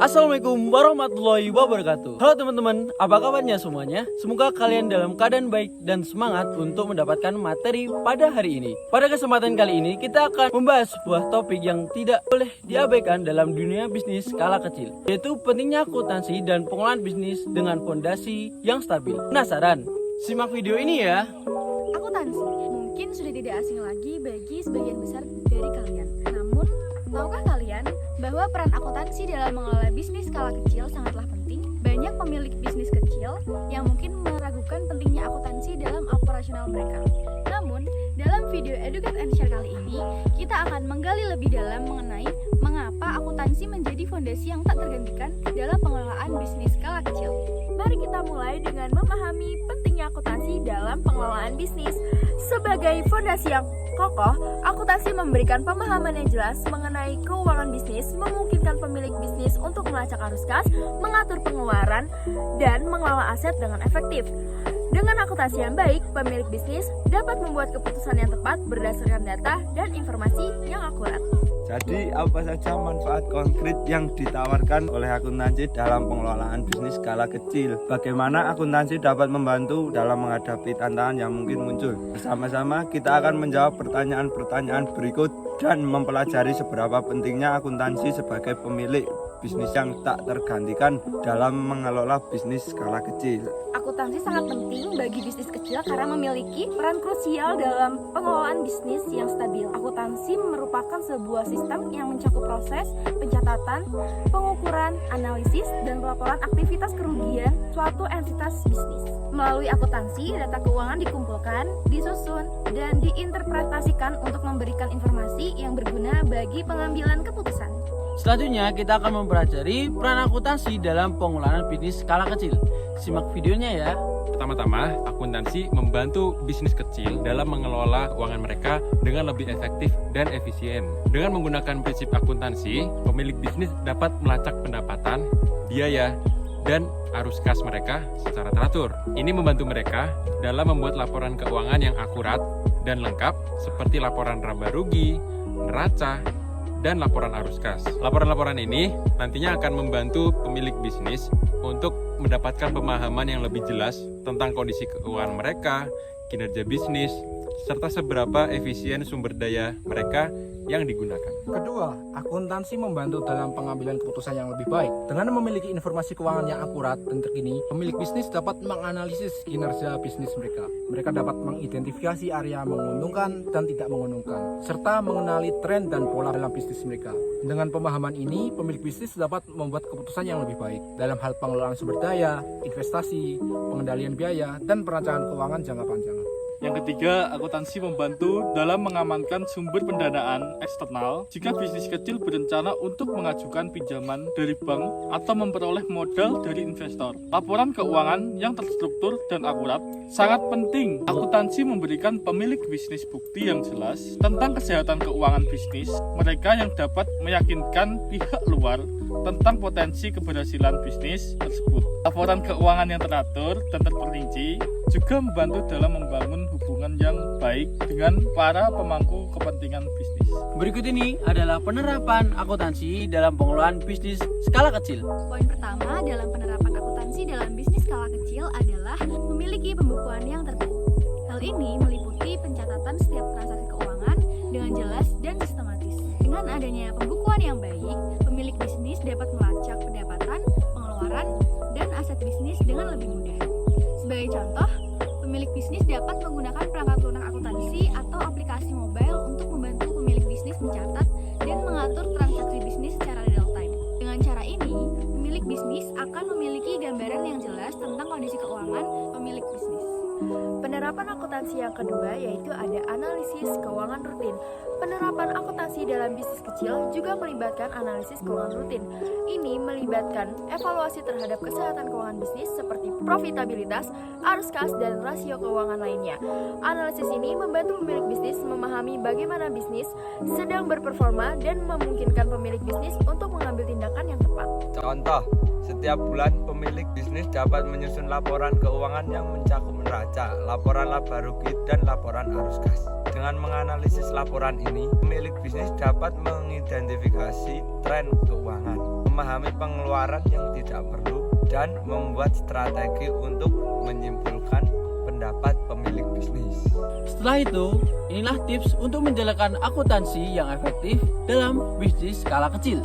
Assalamualaikum warahmatullahi wabarakatuh. Halo teman-teman, apa kabarnya semuanya? Semoga kalian dalam keadaan baik dan semangat untuk mendapatkan materi pada hari ini. Pada kesempatan kali ini kita akan membahas sebuah topik yang tidak boleh diabaikan dalam dunia bisnis skala kecil, yaitu pentingnya akuntansi dan pengelolaan bisnis dengan fondasi yang stabil. Penasaran? Simak video ini ya. Akuntansi mungkin sudah tidak asing lagi bagi sebagian besar dari kalian. Namun, tahukah kalian bahwa peran akuntansi dalam mengelola bisnis skala kecil sangatlah penting? Banyak pemilik bisnis kecil yang mungkin meragukan pentingnya akuntansi dalam operasional mereka. Namun, dalam video Educate and Share kali ini, kita akan menggali lebih dalam mengenai mengapa akuntansi menjadi fondasi yang tak tergantikan dalam pengelolaan bisnis skala kecil. Mari kita mulai dengan memahami pentingnya akuntansi dalam pengelolaan bisnis. Sebagai fondasi yang kokoh, akuntansi memberikan pemahaman yang jelas mengenai keuangan bisnis, memungkinkan pemilik bisnis untuk melacak arus kas, mengatur pengeluaran, dan mengelola aset dengan efektif. Dengan akuntansi yang baik, pemilik bisnis dapat membuat keputusan yang tepat berdasarkan data dan informasi yang akurat. Jadi apa saja manfaat konkret yang ditawarkan oleh akuntansi dalam pengelolaan bisnis skala kecil? Bagaimana akuntansi dapat membantu dalam menghadapi tantangan yang mungkin muncul? Bersama-sama kita akan menjawab pertanyaan-pertanyaan berikut dan mempelajari seberapa pentingnya akuntansi sebagai pemilik bisnis yang tak tergantikan dalam mengelola bisnis skala kecil. Akuntansi sangat penting bagi bisnis kecil karena memiliki peran krusial dalam pengelolaan bisnis yang stabil. Akuntansi merupakan sebuah sistem yang mencakup proses pencatatan, pengukuran, analisis, dan pelaporan aktivitas kerugian suatu entitas bisnis. Melalui akuntansi, data keuangan dikumpulkan, disusun, dan diinterpretasikan untuk memberikan informasi yang berguna bagi pengambilan keputusan. Selanjutnya kita akan mempelajari peran akuntansi dalam pengelolaan bisnis skala kecil. Simak videonya ya. Pertama-tama, akuntansi membantu bisnis kecil dalam mengelola keuangan mereka dengan lebih efektif dan efisien. Dengan menggunakan prinsip akuntansi, pemilik bisnis dapat melacak pendapatan, biaya, dan arus kas mereka secara teratur. Ini membantu mereka dalam membuat laporan keuangan yang akurat dan lengkap seperti laporan laba rugi, neraca, dan laporan arus kas. Laporan-laporan ini nantinya akan membantu pemilik bisnis untuk mendapatkan pemahaman yang lebih jelas tentang kondisi keuangan mereka, kinerja bisnis, serta seberapa efisien sumber daya mereka yang digunakan. Kedua, akuntansi membantu dalam pengambilan keputusan yang lebih baik. Dengan memiliki informasi keuangan yang akurat dan terkini, pemilik bisnis dapat menganalisis kinerja bisnis mereka. Mereka dapat mengidentifikasi area menguntungkan dan tidak menguntungkan, serta mengenali tren dan pola dalam bisnis mereka. Dengan pemahaman ini, pemilik bisnis dapat membuat keputusan yang lebih baik dalam hal pengelolaan sumber daya, investasi, pengendalian biaya, dan perencanaan keuangan jangka panjang. Yang ketiga, akuntansi membantu dalam mengamankan sumber pendanaan eksternal jika bisnis kecil berencana untuk mengajukan pinjaman dari bank atau memperoleh modal dari investor. Laporan keuangan yang terstruktur dan akurat sangat penting. Akuntansi memberikan pemilik bisnis bukti yang jelas tentang kesehatan keuangan bisnis mereka yang dapat meyakinkan pihak luar tentang potensi keberhasilan bisnis tersebut. Laporan keuangan yang teratur dan terperinci juga membantu dalam membangun hubungan yang baik dengan para pemangku kepentingan bisnis. Berikut ini adalah penerapan akuntansi dalam pengelolaan bisnis skala kecil. Poin pertama dalam penerapan akuntansi dalam bisnis skala kecil adalah memiliki pembukuan yang tertib. Hal ini meliputi pencatatan setiap transaksi keuangan dengan jelas dan sistematis. Dengan adanya pembukuan yang baik, pemilik bisnis dapat melacak pendapatan, pengeluaran, dan aset bisnis dengan lebih mudah. Sebagai contoh, pemilik bisnis dapat menggunakan perangkat lunak akuntansi atau aplikasi mobile untuk membantu pemilik bisnis mencatat dan mengatur transaksi bisnis secara real time. Dengan cara ini, pemilik bisnis akan memiliki gambaran yang jelas tentang kondisi keuangan pemilik bisnis. Penerapan akuntansi yang kedua yaitu ada analisis keuangan rutin. Penerapan akuntansi dalam bisnis kecil juga melibatkan analisis keuangan rutin. Ini melibatkan evaluasi terhadap kesehatan keuangan bisnis seperti profitabilitas, arus kas, dan rasio keuangan lainnya. Analisis ini membantu pemilik bisnis memahami bagaimana bisnis sedang berperforma dan memungkinkan pemilik bisnis untuk mengambil tindakan yang tepat. Contoh, Setiap bulan, pemilik bisnis dapat menyusun laporan keuangan yang mencakup neraca, laporan laba rugi, dan laporan arus kas. Dengan menganalisis laporan ini, pemilik bisnis dapat mengidentifikasi tren keuangan, memahami pengeluaran yang tidak perlu, dan membuat strategi untuk menyimpulkan pendapat pemilik bisnis. Setelah itu, inilah tips untuk menjalankan akuntansi yang efektif dalam bisnis skala kecil.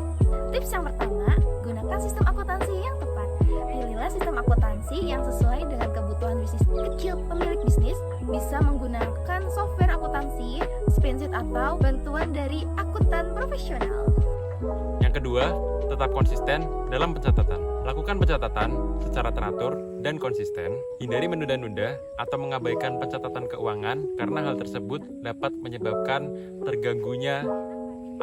Tips yang pertama, gunakan sistem akuntansi yang tepat. Pilihlah sistem akuntansi yang sesuai dengan kebutuhan bisnis kecil pemilik bisnis. Bisa menggunakan software akuntansi, spreadsheet atau bantuan dari akuntan profesional. Yang kedua, tetap konsisten dalam pencatatan. Lakukan pencatatan secara teratur dan konsisten. Hindari menunda-nunda atau mengabaikan pencatatan keuangan karena hal tersebut dapat menyebabkan terganggunya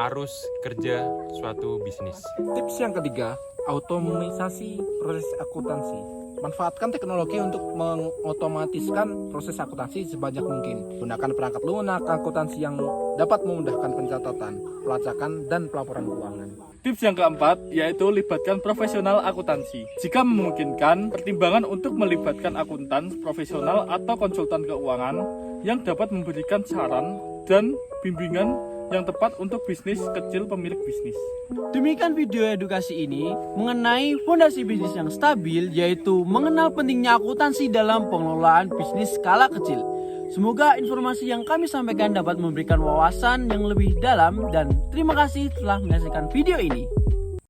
arus kerja suatu bisnis. Tips yang ketiga, otomatisasi proses akuntansi. Manfaatkan teknologi untuk mengotomatiskan proses akuntansi sebanyak mungkin. Gunakan perangkat lunak akuntansi yang dapat memudahkan pencatatan, pelacakan, dan pelaporan keuangan. Tips yang keempat yaitu libatkan profesional akuntansi. Jika memungkinkan, pertimbangan untuk melibatkan akuntan profesional atau konsultan keuangan yang dapat memberikan saran dan bimbingan yang tepat untuk bisnis kecil pemilik bisnis. Demikian video edukasi ini mengenai fondasi bisnis yang stabil, yaitu mengenal pentingnya akuntansi dalam pengelolaan bisnis skala kecil. Semoga informasi yang kami sampaikan dapat memberikan wawasan yang lebih dalam, dan terima kasih telah menyaksikan video ini.